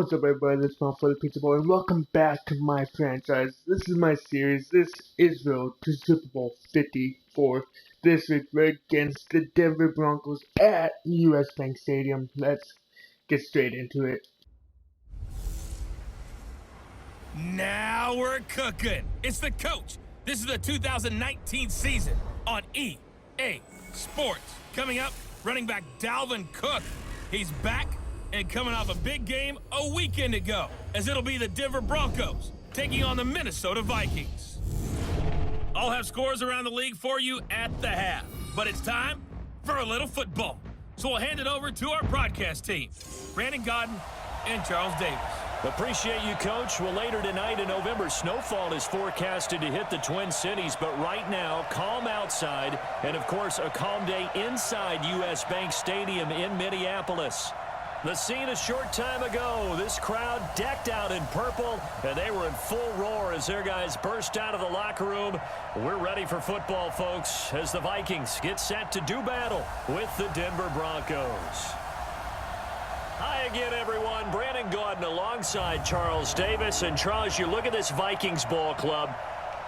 What's up, everybody? This is my for the Pizza Boy, and welcome back to my franchise. This is my series. This is Road to Super Bowl 54. This week we're against the Denver Broncos at US Bank Stadium. Let's get straight into it. Now we're cooking. It's the coach. This is the 2019 season on EA Sports. Coming up, running back Dalvin Cook. He's back and coming off a big game a weekend ago, as it'll be the Denver Broncos taking on the Minnesota Vikings. I'll have scores around the league for you at the half, but it's time for a little football. So we'll hand it over to our broadcast team, Brandon Godden and Charles Davis. Appreciate you, Coach. Well, later tonight in November, snowfall is forecasted to hit the Twin Cities, but right now, calm outside, and of course, a calm day inside US Bank Stadium in Minneapolis. The scene a short time ago, this crowd decked out in purple, and they were in full roar as their guys burst out of the locker room. We're ready for football, folks, as the Vikings get set to do battle with the Denver Broncos. Hi again, everyone. Brandon Godden alongside Charles Davis. And Charles, you look at this Vikings ball club.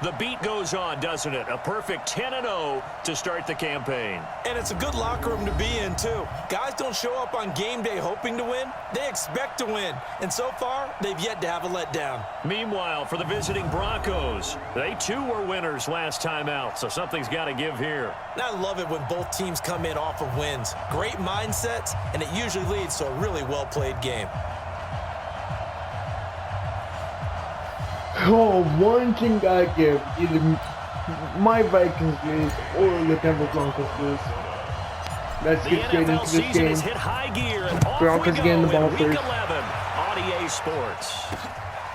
The beat goes on, doesn't it? A perfect 10-0 to start the campaign. And it's a good locker room to be in, too. Guys don't show up on game day hoping to win. They expect to win. And so far, they've yet to have a letdown. Meanwhile, for the visiting Broncos, they too were winners last time out, so something's got to give here. And I love it when both teams come in off of wins. Great mindsets, and it usually leads to a really well-played game. Oh, one thing I give, either my Vikings lose or the Denver Broncos lose. Let's get straight into this game. Hit high gear, and Broncos getting the ball first. Week 11 on EA Sports.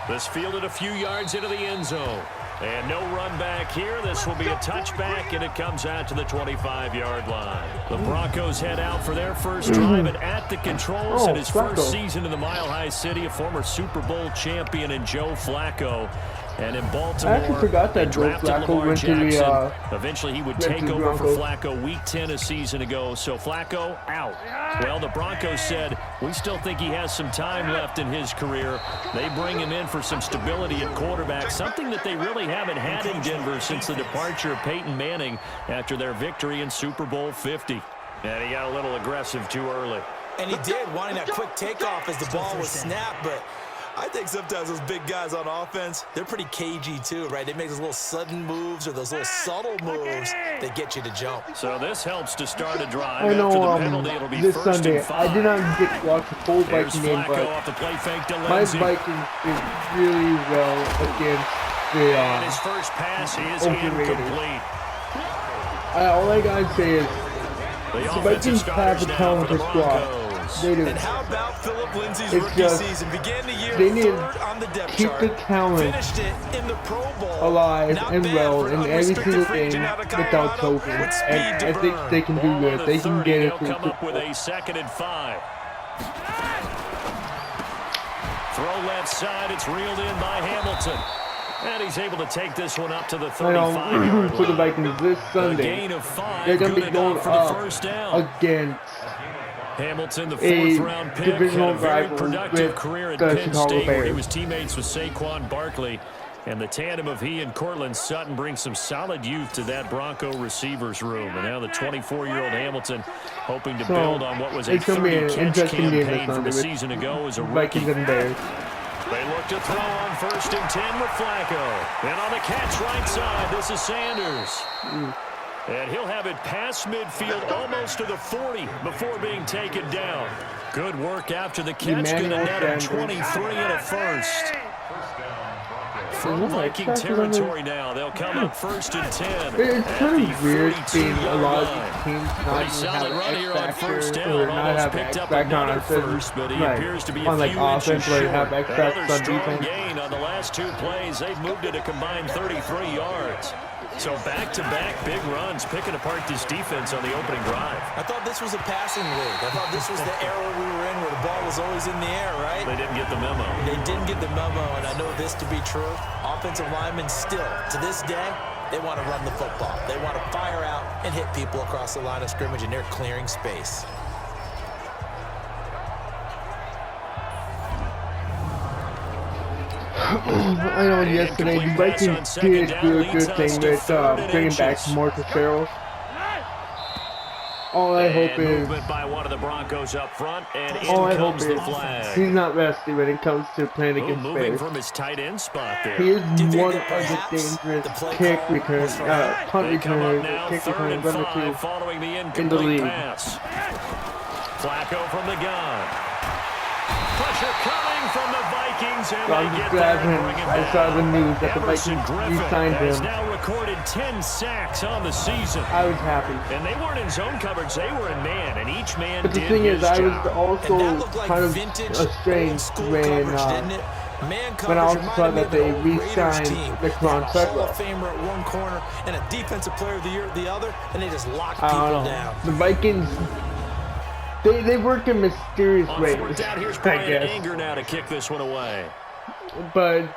This fielded a few yards into the end zone. And no run back here. This will be a touchback, and it comes out to the 25-yard line. The Broncos head out for their first drive, and at the controls in his first season in the Mile High City, a former Super Bowl champion in Joe Flacco. And in Baltimore, I actually forgot that Joe Flacco went to the, eventually he would take over for Flacco week 10 a season ago. So Flacco out. Well, the Broncos said, we still think he has some time left in his career. They bring him in for some stability at quarterback, something that they really haven't had in Denver since the departure of Peyton Manning after their victory in Super Bowl 50. And he got a little aggressive too early. And he did, wanting that quick takeoff as the ball was snapped, but I think sometimes those big guys on offense, they're pretty cagey too, right? They make those little sudden moves or those little subtle moves that get you to jump. So this helps to start a drive. I know, After the penalty, it'll be this first Sunday, and 5. I did not get to watch the full Viking game, but off the play fake to my Vikings did really well against the and his first pass is incomplete. All I gotta say is, the Vikings have a talented squad. They do. And how about Philip Lindsay's rookie season? Began the year they need third on the depth keep chart. the talent Finished it in the Pro Bowl. alive and well in every single game without choking. And I think they can do good. They can get it to come up with a 2nd and 5. Throw left side. It's reeled in by Hamilton. And he's able to take this one up to the 35-yard line. For the Vikings this Sunday, they're going to be going up against Hamilton, the 4th-round pick, had a very productive career at Penn State, where he was teammates with Saquon Barkley. And the tandem of he and Cortland Sutton brings some solid youth to that Bronco receivers room. And now the 24-year-old Hamilton hoping to build on what was a 30-catch campaign from a season ago as a rookie. They look to throw on 1st and 10 with Flacco. And on the catch right side, this is Sanders. And he'll have it past midfield almost to the 40 before being taken down. Good work after the catch. Going to net him 23 and a first. From Viking territory now, they'll come up 1st and 10. It's kind of weird seeing a lot of these teams not even have an X-Factor or not have an X-Factor on offense, but he appears to be on like offense where they have X-Factor on defense. Gain on the last 2 plays. They've moved it a combined 33 yards. So back-to-back big runs, picking apart this defense on the opening drive. I thought this was a passing league. I thought this was the era we were in where the ball was always in the air, right? They didn't get the memo. They didn't get the memo, and I know this to be true. Offensive linemen still, to this day, they want to run the football. They want to fire out and hit people across the line of scrimmage, and they're clearing space. I know yesterday the Vikings did do a good thing with bringing back Marcus Farrell. All I hope is by one of the Broncos up front, and all I in hope comes is the flag. he's not rusty when it comes to playing against Moving Bears. from his tight end spot there. He is one of perhaps the dangerous the play kick call returners, was for punt They come up returners, now, kick 3rd and returners, 5 following the in the incomplete league. pass. Flacco from the gun. Pressure coming from the Vikings, and I'm they just get glad there and bring him I saw the down. news that the Emerson Vikings Griffin re-signed has him. now recorded 10 sacks on the season. I was happy. And they weren't in zone coverage, they were in man, and each man But the did thing his is, I was job. also And that looked like kind of vintage, estranged old-school when coverage, didn't it? Man when I also coverage saw reminded that me they of an old Raiders re-signed team. the They Hall had a Hall of of Famer at one corner and a Defensive Player of the Year at the other, and they just locked I people don't know. down. The Vikings, they work in mysterious On ways, 4th down, here's I Brian guess. Anger now to kick this one away. But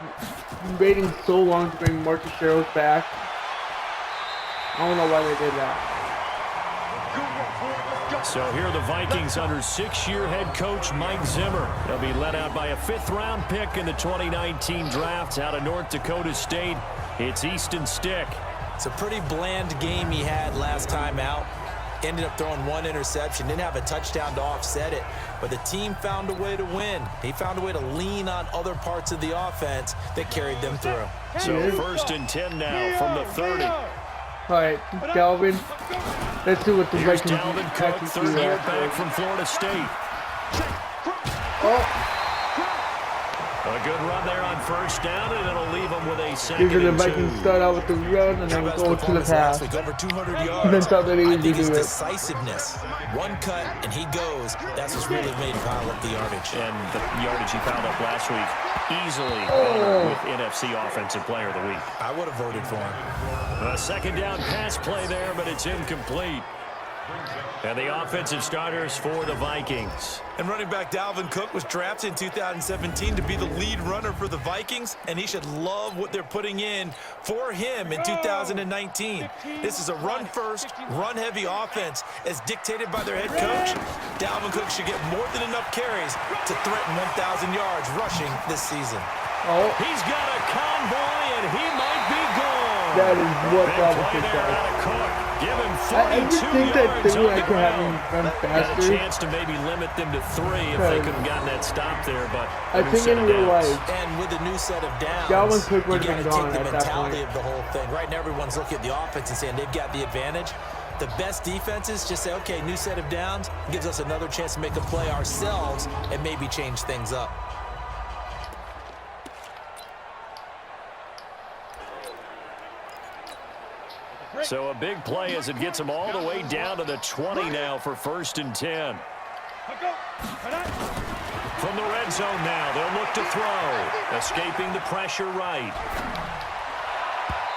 waiting so long to bring Marcus Farrell back, I don't know why they did that. So here are the Vikings under 6-year head coach Mike Zimmer. They'll be led out by a 5th-round pick in the 2019 draft out of North Dakota State. It's Easton Stick. It's a pretty bland game he had last time out. Ended up throwing 1 interception. Didn't have a touchdown to offset it. But the team found a way to win. He found a way to lean on other parts of the offense that carried them through. So 1st and 10 now from the 30. Alright, Dalvin, let's see what the Here's Vikings Dalvin Cook, actually do 3rd year after. back from Florida State. Oh, A good run there on 1st down, and it'll leave them with a 2nd usually the and Vikings 2. start out with the run and then Best go to the performance pass. last week, over 200 And yards. that's how they I usually think his do it. decisiveness. One cut, and he goes. That's what's really made him pile up the yardage. And the yardage he piled up last week, easily honored with NFC Offensive Player of the Week. I would have voted for him. A 2nd down pass play there, but it's incomplete. And the offensive starters for the Vikings. And running back Dalvin Cook was drafted in 2017 to be the lead runner for the Vikings, and he should love what they're putting in for him in 2019. This is a run-first, run-heavy offense as dictated by their head coach. Dalvin Cook should get more than enough carries to threaten 1,000 yards rushing this season. Oh, He's got a convoy, and he might be gone. that is what Big Dalvin play Cook there does. out of Cook. Give him I 42 just think that yards they on like the to have him ground. run Got a faster. chance to maybe limit them to 3 if they could have gotten that stop there, but I think in real life, And with a new set of downs, Dalvin Cook you would got have to been gone take the at that mentality point. of the whole thing. Right now, everyone's looking at the offense and saying they've got the advantage. The best defenses just say, okay, new set of downs, gives us another chance to make a play ourselves and maybe change things up. So a big play as it gets them all the way down to the 20 now for 1st and 10. From the red zone now, they'll look to throw. Escaping the pressure right.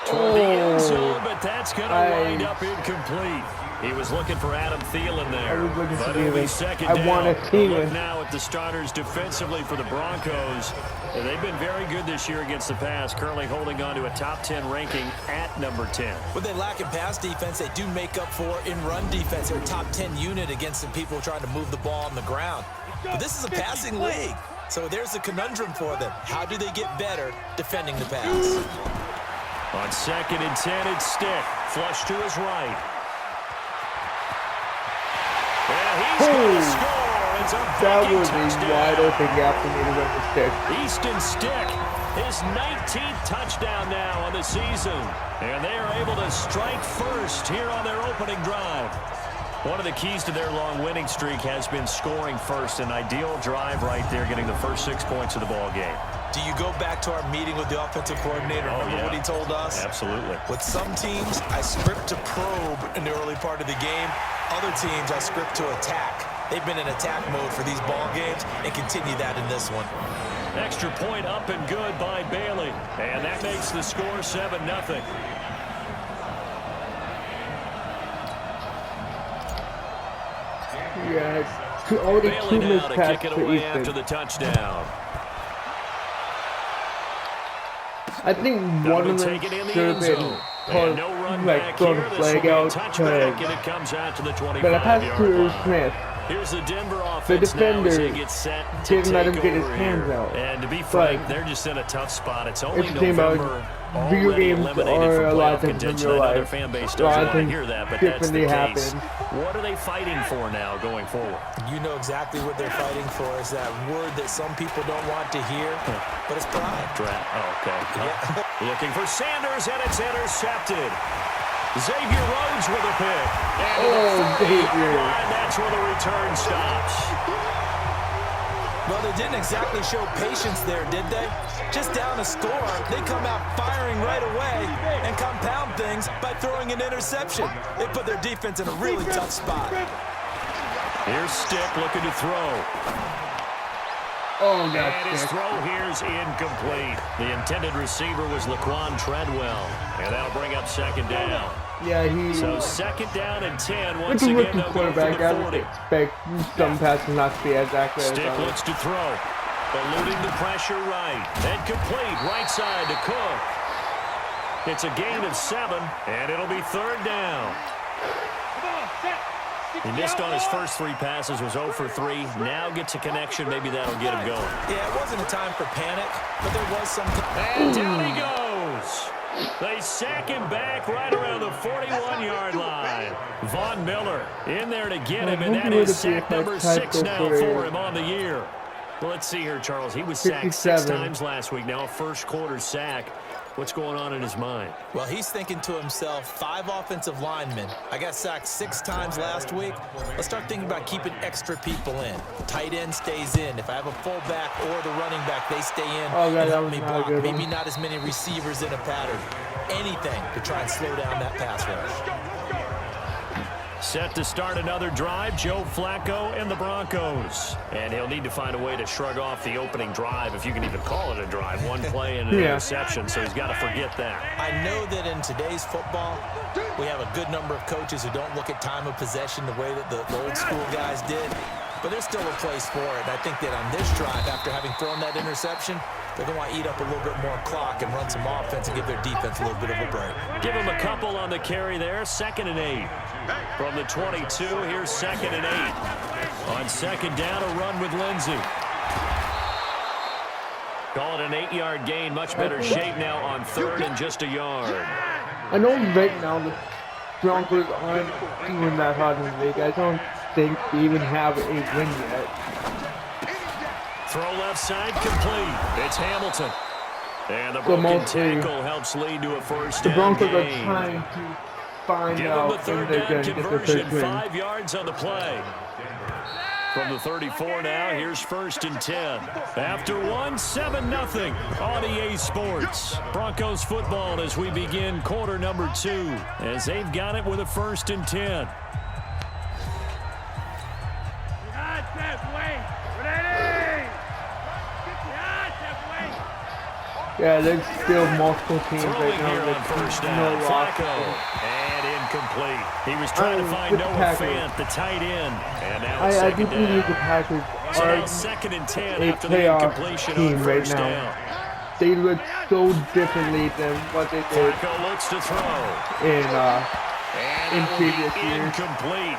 Toward the end zone, but that's going to wind up incomplete. He was looking for Adam Thielen there. I was looking for But it'll be Thielen. 2nd I down. wanted We'll look Thielen. now at the starters defensively for the Broncos. And they've been very good this year against the pass, currently holding on to a top 10 ranking at number 10. What they lack in pass defense, they do make up for in run defense. They're a top 10 unit against some people trying to move the ball on the ground. But this is a passing league. So there's a conundrum for them. How do they get better defending the pass? On 2nd and 10, it's Stick. Flush to his right. And he's going to score. It's a That Viking was a touchdown. wide open gap for me to run the stick. Easton Stick, his 19th touchdown now on the season. And they are able to strike first here on their opening drive. One of the keys to their long winning streak has been scoring first. An ideal drive right there, getting the first 6 points of the ball game. Do you go back to our meeting with the offensive coordinator? Remember what he told us? Absolutely. With some teams, I script to probe in the early part of the game. Other teams, I script to attack. They've been in attack mode for these ball games and continue that in this one. Extra point up and good by Bailey. And that makes the score 7-0. Yeah, it's already Bailey two now missed to passes kick it to away after Easton. the touchdown. I think one of them Take it in the should have end been zone. called, And no run like, back thrown here. the This will flag be a out, touchback, and because it comes out to the but I passed to 25-yard Irv line. Smith. Here's the Denver The offense now as defender they get set to didn't let him take get his over hands here. out. And to be frank, they're just in a tough spot. It's only If you think about November, video already games eliminated are from a lot playoff of things in contention. real I know their life. fan base A lot doesn't of want to things hear that, but that's the differently case. happen. What are they fighting for now going forward? You know exactly what they're fighting for. Is that word that some people don't want to hear, but it's pride. Oh, okay. Looking for Sanders, and it's intercepted. Xavier Rhodes with a pick. And Xavier. that's where the return stops. Well, they didn't exactly show patience there, did they? Just down a score, they come out firing right away and compound things by throwing an interception. They put their defense in a really tough spot. Here's Stick looking to throw. Oh, And his that's throw here's incomplete. The intended receiver was Laquan Treadwell. And that'll bring up second down. yeah, he. So second down and 10. With Once a again, rookie they'll go for quarterback, I the would 40. expect some passes not to be as accurate as Stick others. looks to throw. Eluding the pressure right. And complete right side to Cook. It's a gain of 7, and it'll be third down. He missed on his first 3 passes, was 0 for 3. Now gets a connection. Maybe that'll get him going. Yeah, it wasn't a time for panic, but there was some... And down he goes. They sack him back right around the 41-yard line. Von Miller in there to get him, and that is sack number 6 now for him on the year. Well, let's see here, Charles. He was sacked 6 times last week. Now a first-quarter sack. What's going on in his mind? Well, he's thinking to himself, 5 offensive linemen. I got sacked 6 times last week. Let's start thinking about keeping extra people in. Tight end stays in. If I have a fullback or the running back, they stay in and help me block. Maybe not as many receivers in a pattern. Anything to try and slow down that pass rush. Set to start another drive, Joe Flacco and the Broncos. And he'll need to find a way to shrug off the opening drive, if you can even call it a drive. 1 play and an interception, so he's got to forget that. I know that in today's football, we have a good number of coaches who don't look at time of possession the way that the old school guys did. But there's still a place for it. And I think that on this drive, after having thrown that interception, they're going to want to eat up a little bit more clock and run some offense and give their defense a little bit of a break. Give him a couple on the carry there. 2nd and 8. From the 22, here's 2nd and 8. On second down, a run with Lindsey. Call it an 8-yard gain. Much better shape now on 3rd and just a yard. I know right now the Broncos aren't doing that hot in the league. I don't think they even have a win yet. Throw left side, complete. It's Hamilton. And the broken tackle helps lead to a first down. The Broncos gain. are trying to find Give out them the if third they're down going to get the conversion, third win. 5 yards on the play. From the 34 now, here's 1st and 10. After 1, 7-0 on EA Sports. Broncos football as we begin quarter number 2, as they've got it with a 1st and 10. Yeah, there's still multiple teams right now here on first down. no Flacco, loss. and incomplete. He was trying to find Noah Fant, the tight end. And now I do second believe down. the Packers So now are 2nd and 10 a after the playoff incompletion team on right first now. down. They look so differently than what they did Flacco looks to throw. in previous years. Incomplete.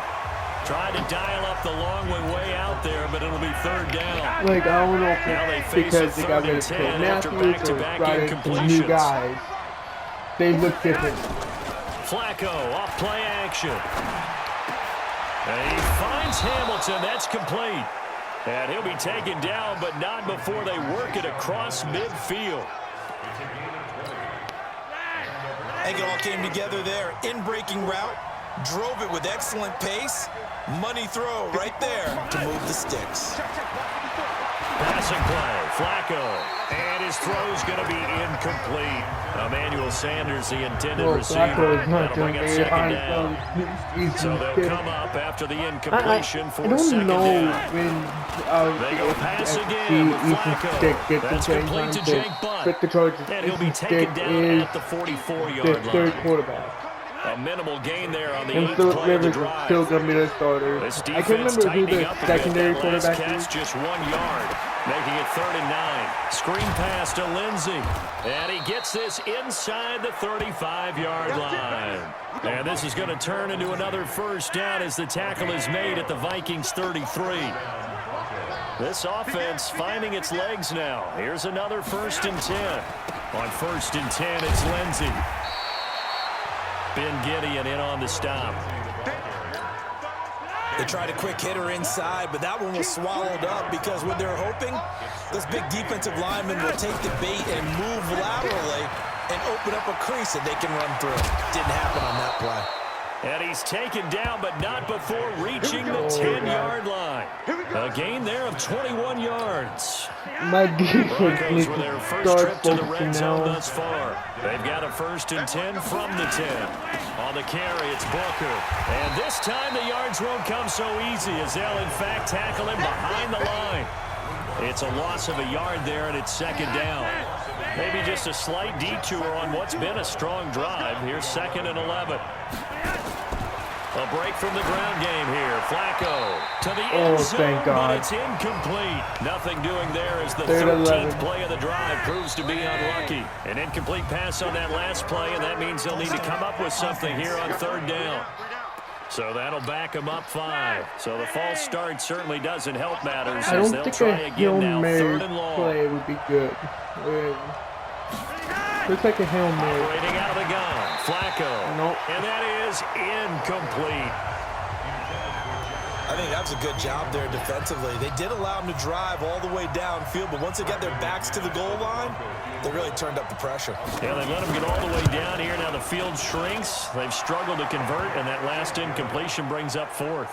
Tried to dial up the long way out there, but it'll be 3rd down. Like, I don't know if Now they it's face because a they got 3rd rid and of 10 Phil after Matthews or back-to-back brought in some incompletions. new guys. They look different. Flacco off play action. And he finds Hamilton. That's complete. And he'll be taken down, but not before they work it across midfield. I think it all came together there. In-breaking route, drove it with excellent pace. Money throw right there to move the sticks. Passing play, Flacco, and his throw's going to be incomplete. Emmanuel Sanders, the intended receiver. Flacco is not That'll bring doing up very 2nd down. hard. So they'll come up after the incompletion for I don't 2nd know down. when They go pass again with Flacco. Stick gets the That's same complete time to Jake Butt. with the charges. And he'll be Ethan taken Stick down is at the the 44-yard third line. quarterback. A minimal gain there on the And 8th Philip play of the Rivers is drive. still going to be the starter. This I can't defense remember who tightening the up a bit. secondary That last quarterback catch is. just 1 yard. making it 3rd and 9. Screen pass to Lindsey. And he gets this inside the 35-yard line. And this is going to turn into another first down as the tackle is made at the Vikings 33. This offense finding its legs now. Here's another 1st and 10. On 1st and 10, it's Lindsey. Ben Gideon in on the stop. They tried a quick hitter inside, but that one was swallowed up because what they're hoping, those big defensive linemen will take the bait and move laterally and open up a crease that they can run through. Didn't happen on that play. And he's taken down, but not before reaching the 10-yard line. A gain there of 21 yards. My defense needs with their to first start trip to the red zone now. thus far. They've got a 1st and 10 from the 10. On the carry, it's Booker. And this time the yards won't come so easy as they'll, in fact, tackle him behind the line. It's a loss of a yard there, and it's 2nd down. Maybe just a slight detour on what's been a strong drive. Here's 2nd and 11. A break from the ground game here. Flacco to the end zone, thank God. but it's incomplete. Nothing doing there as the 3rd 13th play of the drive proves to be unlucky. An incomplete pass on that last play, and that means they'll need to come up with something here on 3rd down. So that'll back them up 5. So the false start certainly doesn't help matters I as don't they'll think try a Hail again now. Mary 3rd and long. play would be good. Looks like a Hail Mary. Operating out of the gun. Flacco. Nope. And that is incomplete. I think that's a good job there defensively. They did allow them to drive all the way downfield, but once they got their backs to the goal line, they really turned up the pressure. Yeah, they let them get all the way down here. Now the field shrinks. They've struggled to convert, and that last incompletion brings up 4th.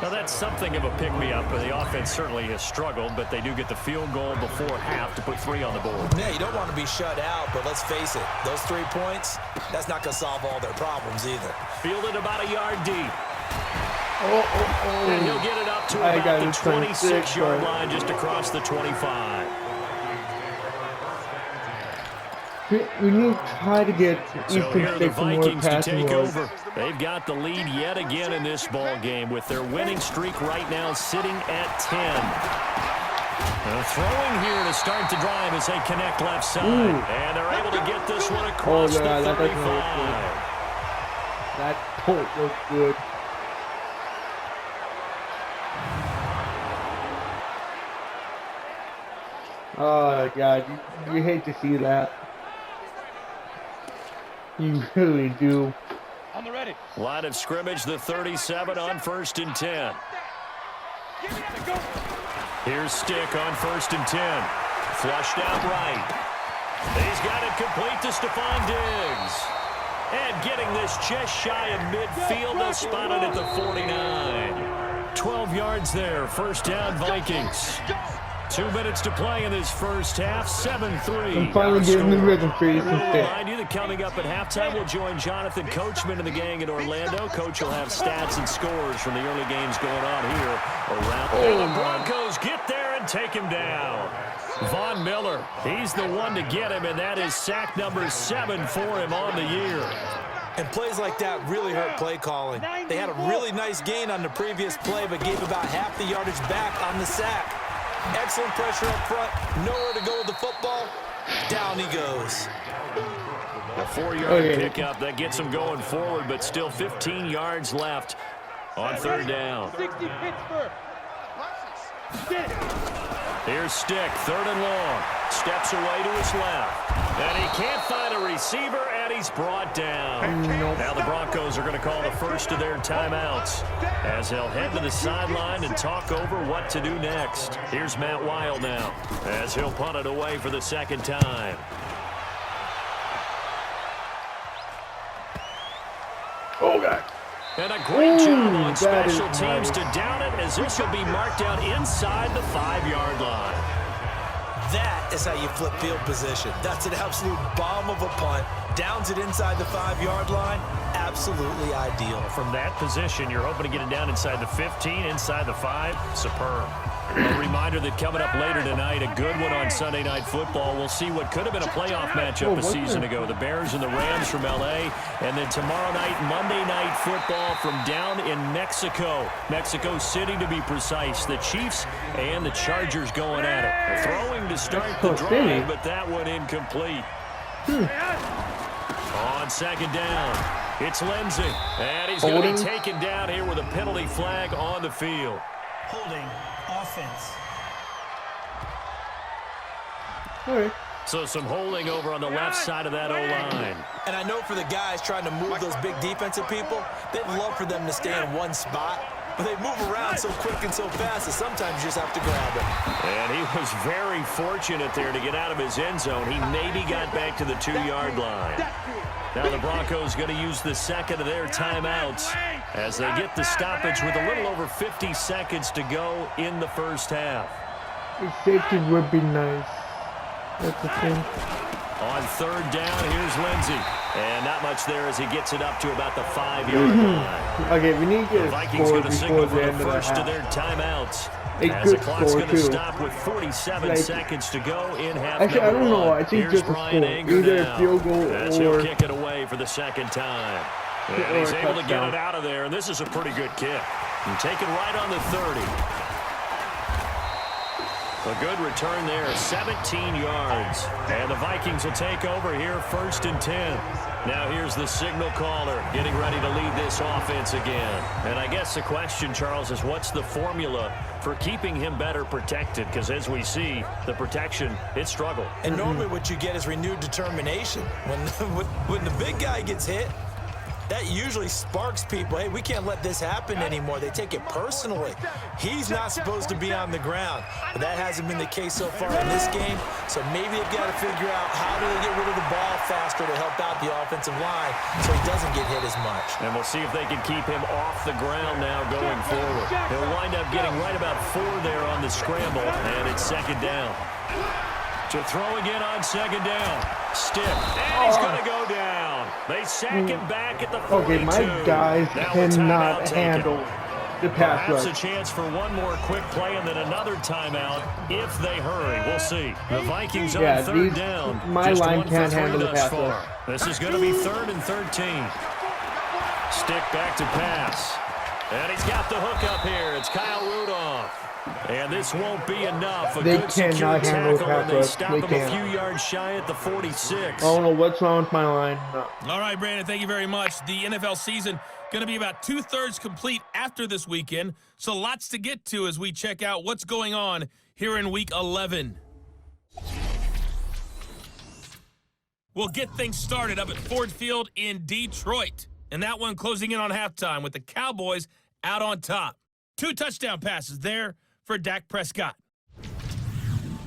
Now that's something of a pick-me-up, but the offense certainly has struggled, but they do get the field goal before half to put 3 on the board. Yeah, you don't want to be shut out, but let's face it, those 3 points, that's not going to solve all their problems either. Fielded about a yard deep. Oh. And he'll get it up to about the 26-yard line just across the 25. We need to try to get So here are the Easton some more Vikings to passing take yards. over. They've got the lead yet again in this ball game with their winning streak right now sitting at 10. Now throwing here to start the drive as they connect left side. And they're able to get this one across the 35. That don't look good. Oh God, you hate to see that. You really do. On the ready. Line of scrimmage, the 37 on 1st and 10. Here's Stick on 1st and 10. Flushed out right. He's got it complete to Stephon Diggs. And getting this just shy of midfield, they'll spot it at the 49. 12 yards there, 1st down Vikings. 2 minutes to play in this first half, 7-3. I'm finally getting the rhythm for you. Remind you that coming up at halftime, we'll join Jonathan Coachman and the gang in Orlando. Coach will have stats and scores from the early games going on here around. And the Broncos get there and take him down. Von Miller, he's the one to get him, and that is sack number 7 for him on the year. And plays like that really hurt play calling. They had a really nice gain on the previous play, but gave about half the yardage back on the sack. Excellent pressure up front. Nowhere to go with the football. Down he goes. A 4-yard pickup that gets him going forward, but still 15 yards left on 3rd down. 60 Pittsburgh. Here's Stick, 3rd and long. Steps away to his left. And he can't find a receiver, and he's brought down. Now the Broncos are going to call the first of their timeouts as they'll head to the sideline and talk over what to do next. Here's Matt Weil now as he'll punt it away for the 2nd time. Oh God. And a great job on special teams to down it as this will be marked out inside the 5-yard line. That is how you flip field position. That's an absolute bomb of a punt. Downs it inside the 5-yard line. Absolutely ideal. From that position, you're hoping to get it down inside the 15, inside the 5. Superb. A reminder that coming up later tonight, a good one on Sunday Night Football. We'll see what could have been a playoff matchup a season ago. The Bears and the Rams from L.A. And then tomorrow night, Monday Night Football from down in Mexico. Mexico City, to be precise. The Chiefs and the Chargers going at it. Throwing to start the drive, but that one incomplete. On second down, it's Lindsey. And he's going to be taken down here with a penalty flag on the field. Holding offense. All right. So some holding over on the left side of that O-line. And I know for the guys trying to move those big defensive people, they'd love for them to stay in one spot. But they move around so quick and so fast that sometimes you just have to grab them. And he was very fortunate there to get out of his end zone. He maybe got back to the 2-yard line. Now the Broncos going to use the second of their timeouts as they get the stoppage with a little over 50 seconds to go in the first half. The safety would be nice. That's the thing. On third down, here's Lindsey. And not much there as he gets it up to about the 5-yard line. Okay, we need to get the a Vikings score going to before signal the for the end of the first of their half. timeouts. A As the good clock's score, going to too. stop with 47 seconds to go in half Actually, I don't know. I think Here's just a Brian score. Anger Either now, a field goal as he'll or kick it away for the second time. And he's able to get it out of there, and this is a pretty good kick. And take it right on the 30. A good return there, 17 yards. And the Vikings will take over here, 1st and 10. Now here's the signal caller getting ready to lead this offense again. And I guess the question, Charles, is what's the formula for keeping him better protected? Because as we see, the protection, it struggled. And normally what you get is renewed determination. When the big guy gets hit, that usually sparks people. Hey, we can't let this happen anymore. They take it personally. He's not supposed to be on the ground. But that hasn't been the case so far in this game. So maybe they've got to figure out how do they get rid of the ball faster to help out the offensive line so he doesn't get hit as much. And we'll see if they can keep him off the ground now going forward. He'll wind up getting right about 4 there on the scramble, and it's second down. To throw again on second down. Stick. And he's going to go down. They sack him back at the 42. okay, my guys cannot handle the pass rush. Perhaps a chance for one more quick play and then another timeout if they hurry. We'll see. The Vikings on third down. My Just line 1 for can't 3 handle the thus pass far. rush. This is going to be 3rd and 13. Stick back to pass. And he's got the hook up here. It's Kyle Rudolph. And this won't be enough. They cannot handle the pass They rush. stop They him can't. a few yards shy at the 46. I don't know what's wrong with my line. No. All right, Brandon, thank you very much. The NFL season going to be about 2/3 complete after this weekend, so lots to get to as we check out what's going on here in Week 11. We'll get things started up at Ford Field in Detroit, and that one closing in on halftime with the Cowboys out on top. 2 touchdown passes there for Dak Prescott.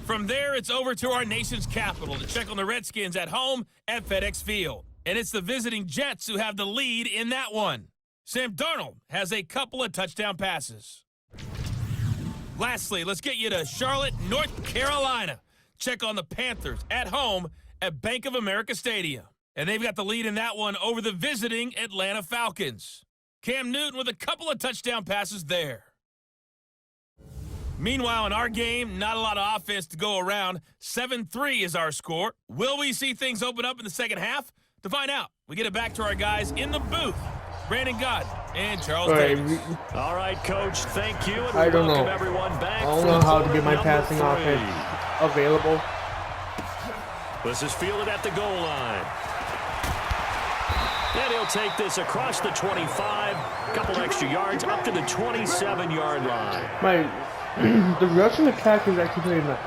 From there, it's over to our nation's capital to check on the Redskins at home at FedEx Field. And it's the visiting Jets who have the lead in that one. Sam Darnold has a couple of touchdown passes. Lastly, let's get you to Charlotte, North Carolina. Check on the Panthers at home at Bank of America Stadium. And they've got the lead in that one over the visiting Atlanta Falcons. Cam Newton with a couple of touchdown passes there. Meanwhile, in our game, not a lot of offense to go around. 7-3 is our score. Will we see things open up in the second half? To find out, we get it back to our guys in the booth, Brandon Gott and Charles Davis. All right, Coach, thank you. And I don't welcome know. everyone back. I don't know how to get my number passing 3. offense available. This is fielded at the goal line. And he'll take this across the 25, a couple extra yards, up to the 27-yard line. The rushing attack is actually pretty nice.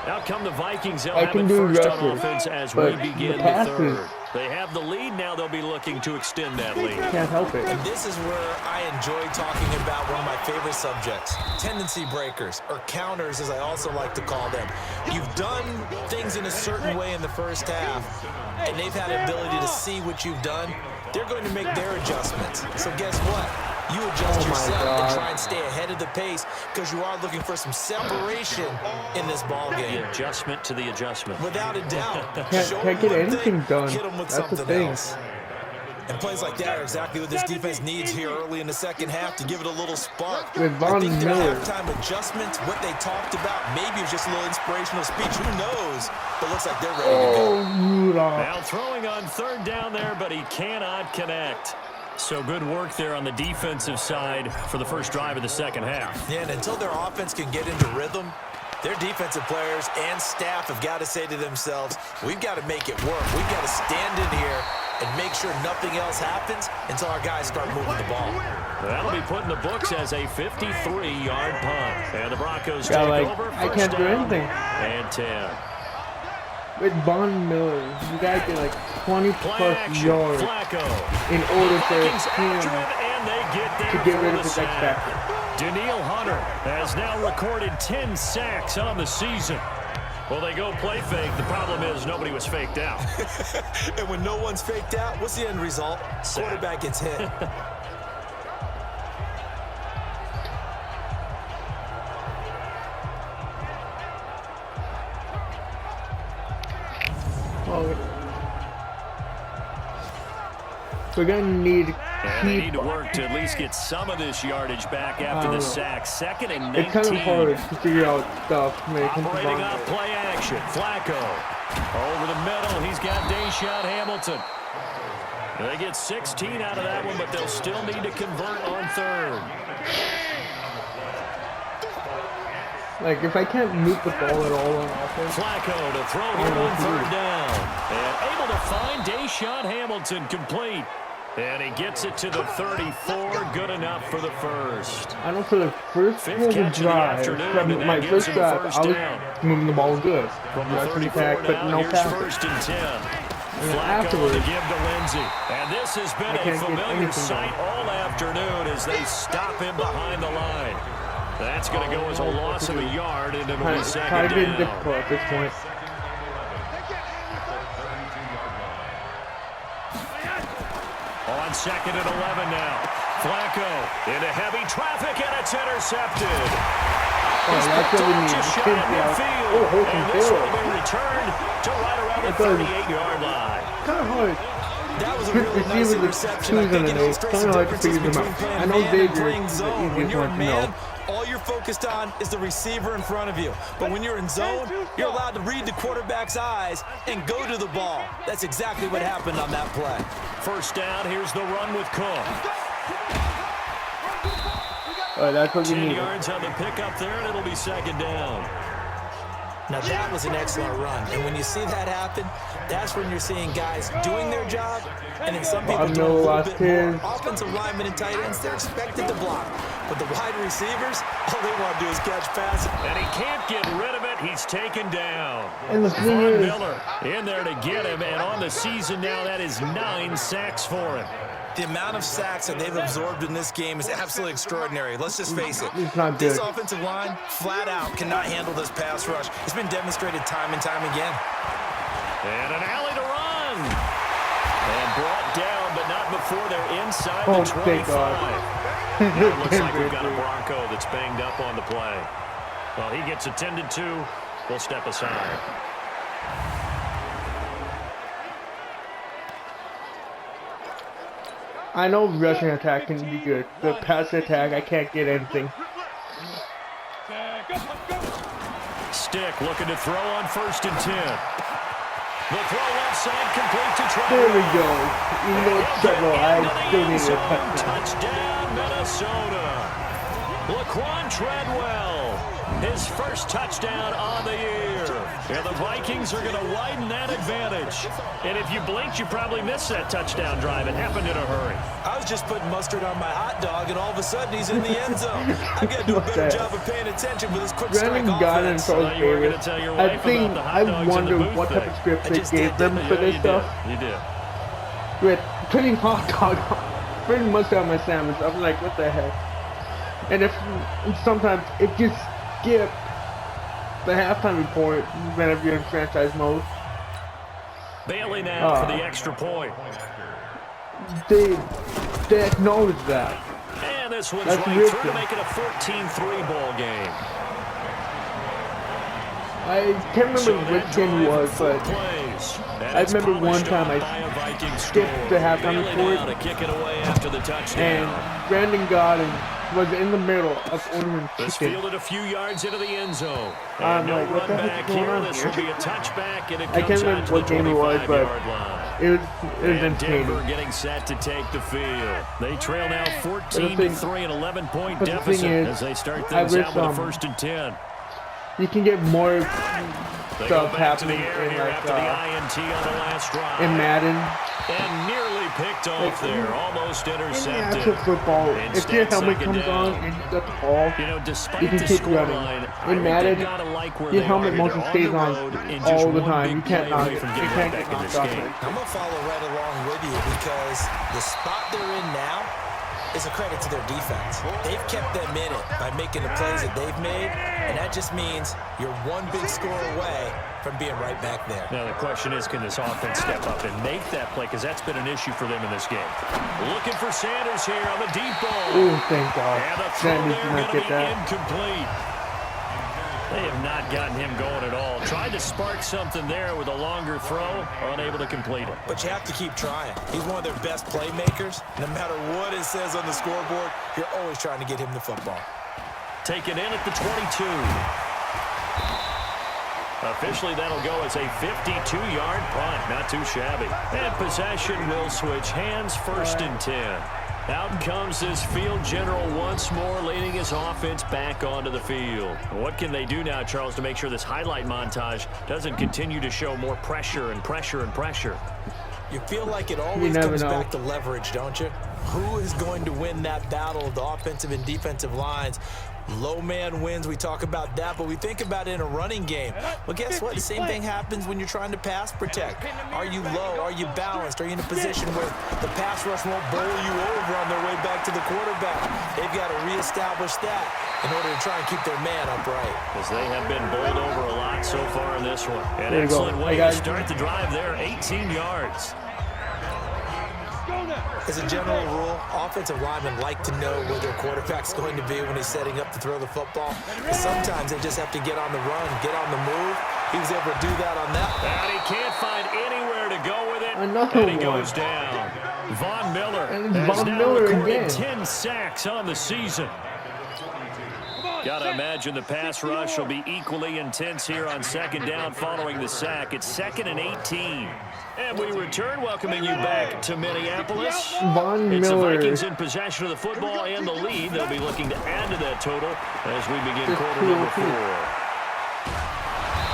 Out come the Vikings. They'll I have can it do first on rushes, offense as but we begin the the passes- third. They have the lead. Now they'll be looking to extend that lead. Can't help it. And this is where I enjoy talking about one of my favorite subjects, tendency breakers, or counters as I also like to call them. You've done things in a certain way in the first half, and they've had the ability to see what you've done. They're going to make their adjustments. So guess what? You adjust yourself and try and stay ahead of the pace because you are looking for some separation in this ball game. The adjustment to the adjustment. Without a doubt. Can't get anything done. Hit 'em with That's the something thing. else. And plays like that are exactly what this defense needs here early in the second half to give it a little spark. With I think their Miller. halftime adjustments, what they talked about, maybe it was just a little inspirational speech. Who knows? But looks like they're ready to go. Rudolph. Now throwing on third down there, but he cannot connect. So good work there on the defensive side for the first drive of the second half. Yeah, and until their offense can get into rhythm, their defensive players and staff have got to say to themselves, we've got to make it work. We've got to stand in here and make sure nothing else happens until our guys start moving the ball. That'll be put in the books as a 53-yard punt. And the Broncos take over. I can't do anything. And 10. With Von Miller, you gotta get like 20+ yards Flacco. in order for Vikings him after it, and they get there to get for rid the of his X sack. factor. Daniil Hunter has now recorded 10 sacks on the season. Well, they go play fake. The problem is nobody was faked out. And when no one's faked out, what's the end result? Sack. Quarterback gets hit. We're gonna need to And they need to work to at least get some of this yardage back after the sack. Second and 19. It's kind of hard to figure out stuff when it comes to Operating Von off Miller. play action. Flacco over the middle. He's got Deshaun Hamilton. They get 16 out of that one, but they'll still need to convert on third. Like, if I can't move the ball at all on offense, Flacco to throw here on third down. And able to find Deshaun Hamilton complete. And he gets it to the 34. Good enough for the first. I know for the first Fifth full catch of the drive, afternoon, from and that my gives first him a drive, first I was down. moving the ball good. From the Rushing 34 back, but down, no here's passes. first and 10. And then Flacco to afterwards, give to Lindsey. And this has been I a can't get familiar anything sight done. all afternoon as they stop him behind the line. That's going to go as a loss of a yard, and it'll be kind second of getting down. difficult at this point. On second and 11 now. Flacco into heavy traffic, and it's intercepted. Oh, that's what we need. Just shy of midfield. Oh, Holton And this failed. will be returned to right around the 38-yard line. Kind of hard. That was a really nice Receivers interception. I are think it twos illustrates and the an eight. differences Kind of hard to between figure them out. playing I know man and Xavier playing is the zone. When easiest you're one in to know. man, all you're focused on is the receiver in front of you. But when you're in zone, you're allowed to read the quarterback's eyes and go to the ball. That's exactly what happened on that play. First down, here's the run with Cook. That's what we 10 need. yards on the pickup there, and it'll be second down. Now that was an excellent run. And when you see that happen, that's when you're seeing guys doing their job, and then some people doing a little bit more. Offensive linemen and tight ends, they're expected to block. But the wide receivers, all they want to do is catch passes. And he can't get rid of it. He's taken down. And the thing Von is, Miller in there to get him, and on the season now, that is 9 sacks for him. The amount of sacks that they've absorbed in this game is absolutely extraordinary. Let's just face it. It's not This good. offensive line, flat out, cannot handle this pass rush. It's been demonstrated time and time again. And an alley to run. And brought down, but not before they're inside Oh, the thank 25. God. Now it looks like we've got a Bronco that's banged up on the play. Well, he gets attended to. We'll step aside. I know rushing attack can be good. The pass attack, I can't get anything. Stick looking to throw on first and 10. The throw left side complete to Trevor. There we go. Even though it's Trevor, I still need a Touchdown, touchdown. Minnesota. Laquan Treadwell, his first touchdown on the year. And the Vikings are going to widen that advantage. And if you blinked, you probably missed that touchdown drive. It happened in a hurry. I was just putting mustard on my hot dog, and all of a sudden he's in the end zone. I got to do a better job of paying attention with this quick strike Brandon got in offense. Charles you were Davis. gonna tell your I wife think about the hot dogs I in the wonder booth what type thing. of script I they just gave did, them didn't for Yeah, this you stuff. did. You did. With putting hot dog on, putting mustard on my sandwich. I'm like, what the heck? And if sometimes it just skipped the halftime report whenever you're in franchise mode. Bailey now for the extra point. They acknowledge that. And this one's That's right weird through to thing. make it a 14-3 ball game. I can't remember which game it was, but I remember one time I skipped the halftime report, and Brandon Godden was in the middle of ordering This chicken. fielded a few yards into the end zone. I'm No like, what the run heck's back going here. on This here? will be a touchback, and it I can't comes out remember to what the game it was, but 25-yard line. it was And entertaining. Denver getting set to take the field. They trail now But the 14-3, an 11-point but the deficit thing is, as they start I things wish, out with a 1st and 10. You can get more They stuff go back to the happening air in here after the INT on the last drive. in Madden. And nearly picked off there, almost In the intercepted. actual football, if your Instead, helmet second comes down. on and you got the ball, You know, despite you can the keep scoreline, running. I In think Madden, they've gotta like where your they helmet are. motion They're stays the on road and just all the one time. big You can't play away knock it. from You getting can't back get in knocked this off game. it. I'm going to follow right along with you because the spot they're in now is a credit to their defense. They've kept them in it by making the plays that they've made, and that just means you're one big score away from being right back there. Now the question is, can this offense step up and make that play? Because that's been an issue for them in this game. Looking for Sanders here on the deep ball. Ooh, thank God. And the throw Sanders there did going not to get be that. incomplete. They have not gotten him going at all. Tried to spark something there with a longer throw, unable to complete it. But you have to keep trying. He's one of their best playmakers. No matter what it says on the scoreboard, you're always trying to get him the football. Taken in at the 22. Officially, that'll go as a 52-yard punt. Not too shabby. And possession will switch hands, 1st and 10. Out comes this field general once more, leading his offense back onto the field. What can they do now, Charles, to make sure this highlight montage doesn't continue to show more pressure and pressure and pressure? You feel like it always never comes know. back to leverage, don't you? Who is going to win that battle of the offensive and defensive lines? Low man wins. We talk about that, but we think about it in a running game. Well, guess what? The same thing happens when you're trying to pass protect. Are you low? Are you balanced? Are you in a position where the pass rush won't bowl you over on their way back to the quarterback? They've got to reestablish that in order to try and keep their man upright. As they have been bowled over a lot so far in this one. An There you go. excellent way to start the drive there, 18 yards. As a general rule, offensive linemen like to know where their quarterback's going to be when he's setting up to throw the football. And sometimes they just have to get on the run, get on the move. He was able to do that on that. And he can't find anywhere to go with it. Another and he one. goes down. Von Miller And has Von now Miller recorded again. 10 sacks on the season. Gotta imagine the pass rush will be equally intense here on 2nd down following the sack. It's 2nd and 18. And we return, welcoming you back to Minneapolis. Von It's the Miller. Vikings in possession of the football and the lead. They'll be looking to add to that total as we begin Just quarter two number or two. 4.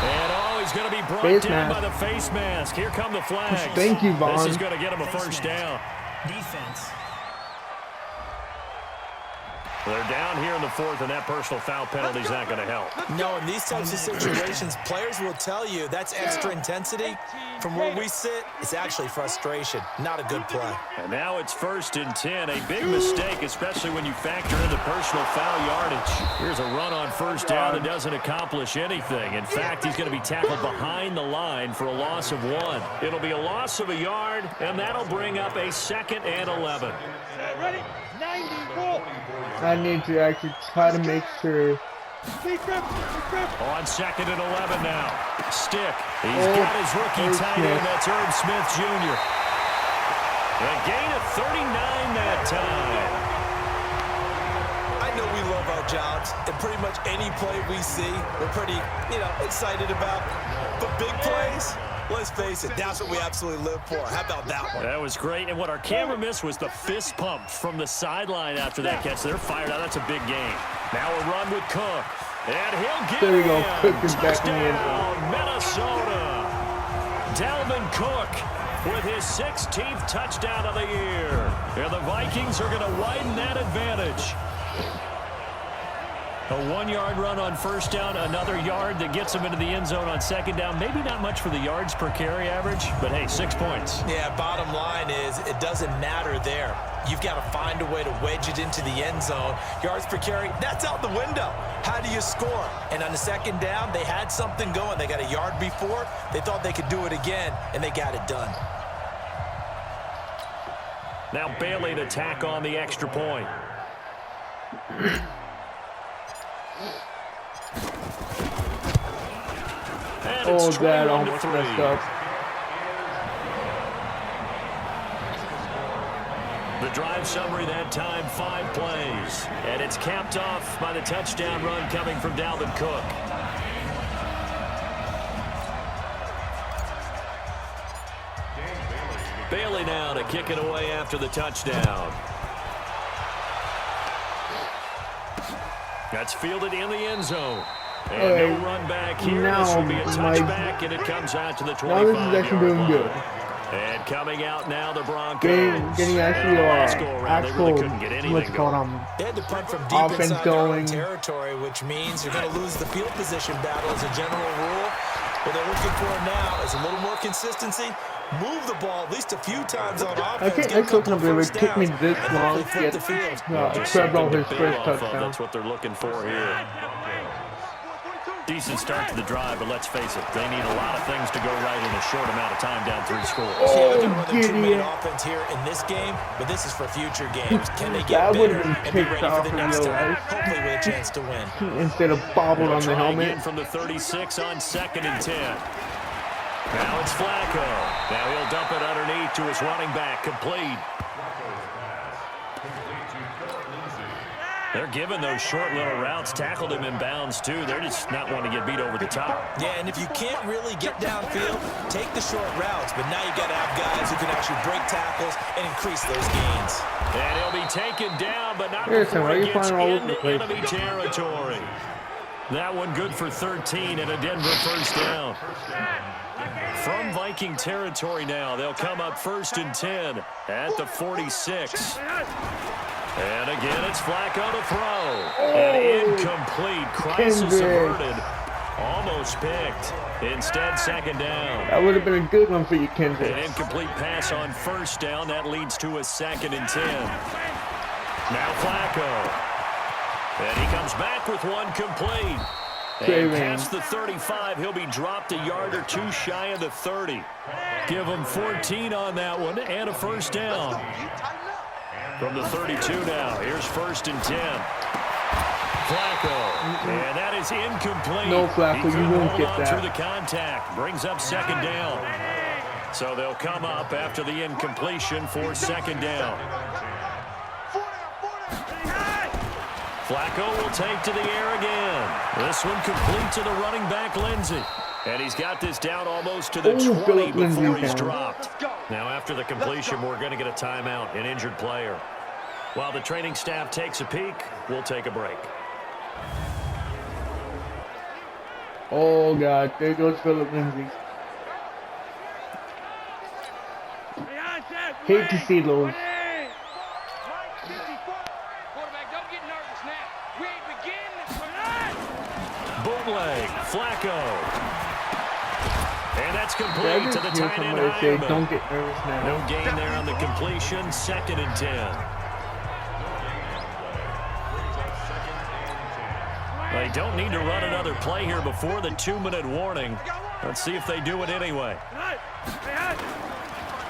And he's going to be brought Face down mask. by the face mask. Here come the flags. Thank you, Vaughn. This is going to get him a 1st down. Defense. They're down here in the 4th, and that personal foul penalty is not going to help. No, in these types of situations, players will tell you that's extra intensity. From where we sit, it's actually frustration, not a good play. And now it's 1st and 10. A big mistake, especially when you factor in the personal foul yardage. Here's a run on 1st down that doesn't accomplish anything. In fact, he's going to be tackled behind the line for a loss of 1. It'll be a loss of a yard, and that'll bring up a 2nd and 11. Ready? 94. I need to actually try to make sure. On 2nd and 11 now. Stick. He's Oh, got his rookie Herb tight end. Smith. That's Herb Smith Jr. A gain of 39 that time. I know we love our jobs, and pretty much any play we see, we're pretty, excited about. But big plays, let's face it, that's what we absolutely live for. How about that one? That was great. And what our camera missed was the fist pump from the sideline after that catch. They're fired out. That's a big game. Now a run with Cook. And he'll get There we go. in. Cook is back in the end zone. Touchdown, Minnesota. Dalvin Cook with his 16th touchdown of the year. And the Vikings are going to widen that advantage. A 1-yard run on 1st down, another yard that gets him into the end zone on 2nd down. Maybe not much for the yards per carry average, but hey, 6 points. Yeah, bottom line is it doesn't matter there. You've got to find a way to wedge it into the end zone. Yards per carry, that's out the window. How do you score? And on the 2nd down, they had something going. They got a yard before. They thought they could do it again, and they got it done. Now Bailey to tack on the extra point. And Oh, it's that 21 to almost 3. messed up. The drive summary that time, 5 plays. And it's capped off by the touchdown run coming from Dalvin Cook. Bailey now to kick it away after the touchdown. That's fielded in the end zone. And no run back here. This will be a touchback, and it comes out to the 25-yard line. And coming out now, the Broncos. Getting actually they really couldn't get anything going. They had to punt from deep inside their own territory, which means you're going to lose the field position battle as a general rule. What they're looking for now is a little more consistency. Move the ball at least a few times on offense. I think it took me this long to get SuperBowl his first touchdown. That's what they're looking for here. Decent start to the drive, but let's face it, they need a lot of things to go right in a short amount of time down 3 scores. I don't know whether two-minute offense here in this game, but this is for future games. Can they get better and be ready for the next time? Hopefully with a chance to win. Instead of bobbled on the helmet. From the 36 on 2nd and 10. Now it's Flacco. Now he'll dump it underneath to his running back, complete. They're giving those short little routes, tackled him in bounds too. They're just not wanting to get beat over the top. Yeah, and if you can't really get downfield, take the short routes. But now you got to have guys who can actually break tackles and increase those gains. And he'll be taken down, but not before he gets into enemy territory. That one good for 13 and a Denver first down. From Viking territory now, they'll come up 1st and 10 at the 46. And again, it's Flacco to throw. And incomplete. Crisis averted. Almost picked. Instead, 2nd down. That would have been a good one for you, Kendrick. An incomplete pass on 1st down. That leads to a 2nd and 10. Now Flacco. And he comes back with one complete. And past the 35, he'll be dropped a yard or 2 shy of the 30. Give him 14 on that one and a first down. From the 32 now, here's 1st and 10. Flacco, and that is incomplete. No, Flacco, you won't get that. Through the contact, brings up 2nd down. So they'll come up after the incompletion for 2nd down. Flacco will take to the air again. This one complete to the running back, Lindsey. And he's got this down almost to the 20 before he's dropped. Now, after the completion, we're going to get a timeout, an injured player. While the training staff takes a peek, we'll take a break. Oh, God. There goes Philip Lindsay. Hate to see those. Bootleg, Flacco. And that's complete to the tight end. Don't get nervous now. No gain there on the completion. 2nd and 10. They don't need to run another play here before the 2-minute warning. Let's see if they do it anyway.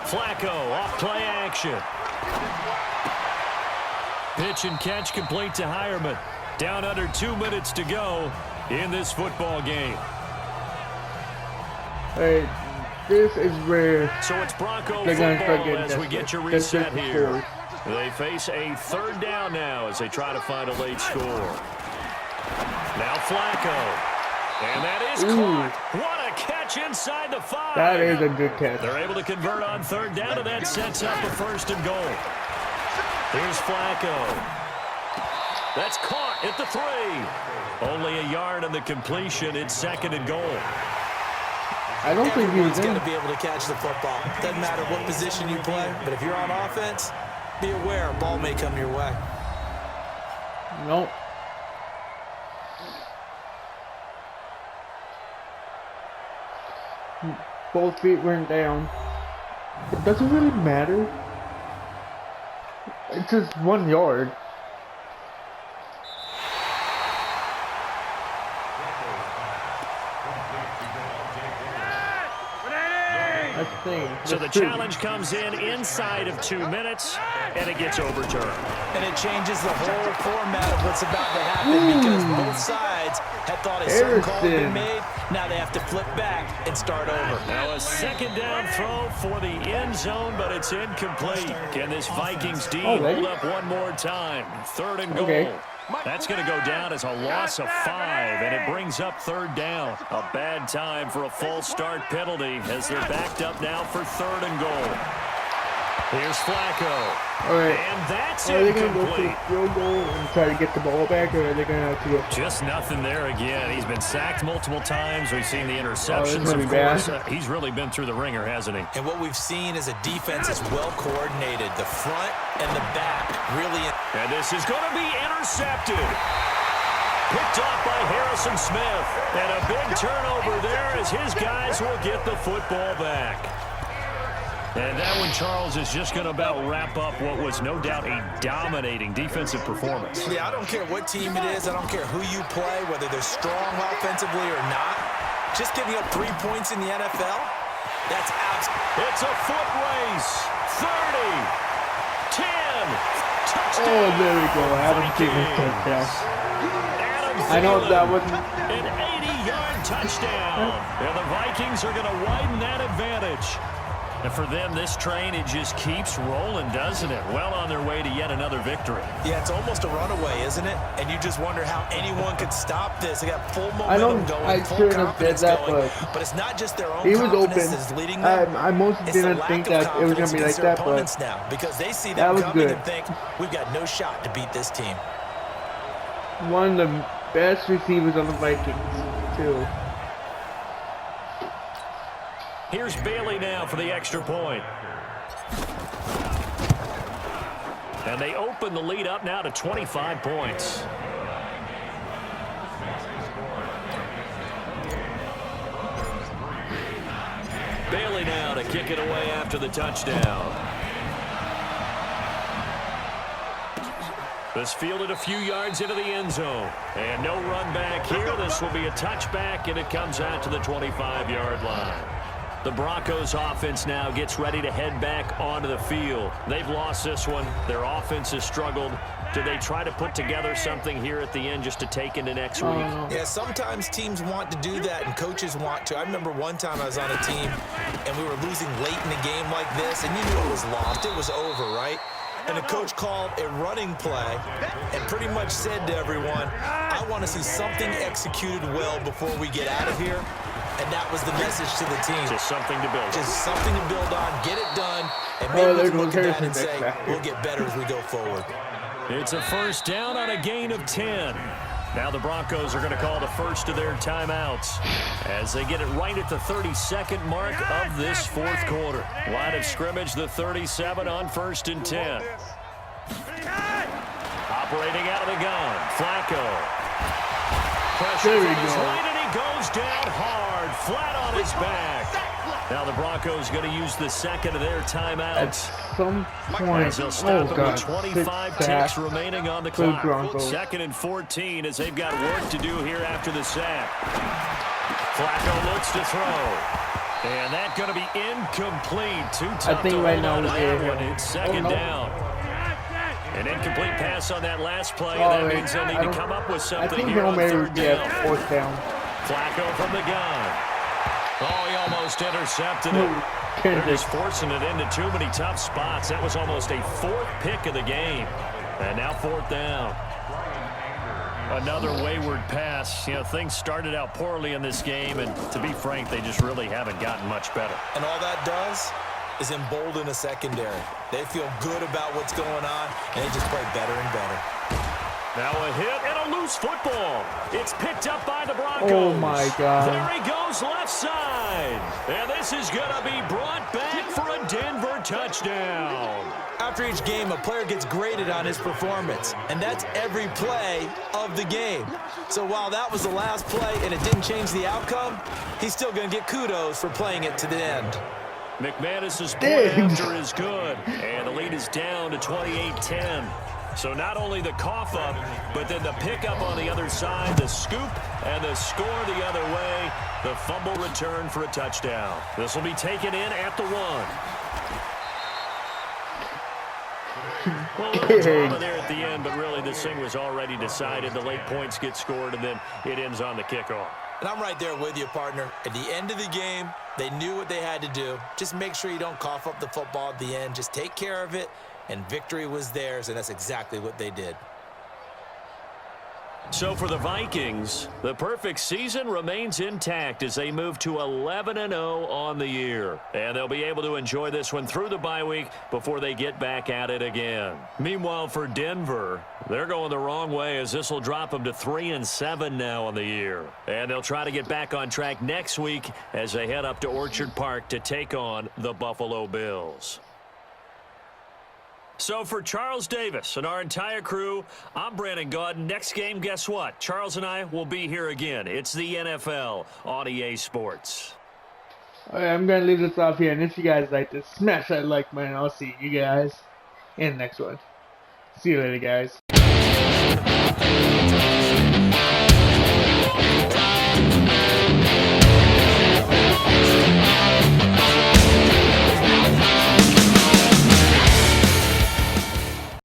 Flacco off play action. Pitch and catch complete to Hireman. Down under 2 minutes to go in this football game. Hey, this is where so it's Bronco football as we get your reset here. They face a 3rd down now as they try to find a late score. Now Flacco. And that is caught. What a catch inside the 5. That is a good catch. They're able to convert on 3rd down, and that sets up a 1st and goal. Here's Flacco. That's caught at the 3. Only a yard on the completion. It's 2nd and goal. I don't think he's going to be able to catch the football. Doesn't matter what position you play, but if you're on offense, be aware a ball may come your way. Nope. Both feet went down. It doesn't really matter. It's just 1 yard. So the challenge comes in inside of 2 minutes, and it gets overturned. And it changes the whole format of what's about to happen because both sides sides had thought a certain call had been made. Now they have to flip back and start over. Now a second down throw for the end zone, but it's incomplete. Can this Vikings D hold up one more time? 3rd and goal. That's going to go down as a loss of 5, and it brings up 3rd down. A bad time for a false start penalty as they're backed up now for 3rd and goal. Here's Flacco. All right. And that's are they going to go for incomplete. the field goal and try to get the ball back, or are they going to have to go? Just nothing there again. He's been sacked multiple times. We've seen the interceptions, of course. He's really been through the ringer, hasn't he? And what we've seen is a defense that's well coordinated. The front and the back really. And this is going to be intercepted. Picked off by Harrison Smith. And a big turnover there as his guys will get the football back. And that one, Charles, is just going to about wrap up what was no doubt a dominating defensive performance. Yeah, I don't care what team it is. I don't care who you play, whether they're strong offensively or not. Just giving up 3 points in the NFL, that's absolutely. It's a foot race. 30, 10, touchdown. Oh, there we go. Adam Thielen touchdown. I know that wasn't an 80-yard touchdown. And the Vikings are going to widen that advantage. And for them, this train, it just keeps rolling, doesn't it? Well on their way to yet another victory. Yeah, it's almost a runaway, isn't it? And you just wonder how anyone could stop this. They got full momentum going, I full confidence that, going. But it's not just their own he was confidence open. that's leading them. I mostly didn't think that it was going to be like that, but now, because they see them coming and think, we've got no shot to beat this team. One of the best receivers on the Vikings, too. Here's Bailey now for the extra point. And they open the lead up now to 25 points. Bailey now to kick it away after the touchdown. This fielded a few yards into the end zone. And no run back here. This will be a touchback, and it comes out to the 25-yard line. The Broncos offense now gets ready to head back onto the field. They've lost this one. Their offense has struggled. Do they try to put together something here at the end just to take into next week? Yeah, sometimes teams want to do that and coaches want to. I remember one time I was on a team and we were losing late in a game like this, and you knew it was lost. It was over, right? And the coach called a running play and pretty much said to everyone, I want to see something executed well before we get out of here. And that was the message to the team. Just something to build on. Just something to build on, get it done, and maybe we can look at that and say, we'll get better as we go forward. It's a first down on a gain of 10. Now the Broncos are going to call the first of their timeouts as they get it right at the 32nd mark of this fourth quarter. Line of scrimmage, the 37 on 1st and 10. Operating out of the gun, Flacco. Pressure from his right, and he goes down hard, flat on his back. Now the Broncos going to use the second of their timeouts. At some point, they'll stop oh god, 25 ticks remaining on the clock. 2nd and 14 as they've got work to do here after the sack. Flacco looks to throw. And that's going to be incomplete. Too tough to hold on to that one. It's 2nd down. An incomplete pass on that last play. That means they'll need to come up with something here on 3rd down. 4th down. Flacco from the gun. Oh, he almost intercepted it. They're just forcing it into too many tough spots. That was almost a 4th pick of the game. And now 4th down. Another wayward pass. You know, things started out poorly in this game, and to be frank, they just really haven't gotten much better. And all that does is embolden a secondary. They feel good about what's going on, and they just play better and better. Now a hit and a loose football. It's picked up by the Broncos. Oh, my God. There he goes left side. And this is going to be brought back for a Denver touchdown. After each game, a player gets graded on his performance, and that's every play of the game. So while that was the last play and it didn't change the outcome, he's still going to get kudos for playing it to the end. McManus's point after is good, and the lead is down to 28-10. So not only the cough up, but then the pickup on the other side, the scoop, and the score the other way, the fumble return for a touchdown. This will be taken in at the 1. Well, a little drama there at the end, but really this thing was already decided. The late points get scored, and then it ends on the kickoff. And I'm right there with you, partner. At the end of the game, they knew what they had to do. Just make sure you don't cough up the football at the end. Just take care of it, and victory was theirs, and that's exactly what they did. So for the Vikings, the perfect season remains intact as they move to 11-0 on the year. And they'll be able to enjoy this one through the bye week before they get back at it again. Meanwhile, for Denver, they're going the wrong way as this will drop them to 3-7 now on the year. And they'll try to get back on track next week as they head up to Orchard Park to take on the Buffalo Bills. So for Charles Davis and our entire crew, I'm Brandon Gaudin. Next game, guess what? Charles and I will be here again. It's the NFL on EA Sports. Alright, I'm going to leave this off here. And if you guys like this, smash that like button. I'll see you guys in the next one. See you later, guys.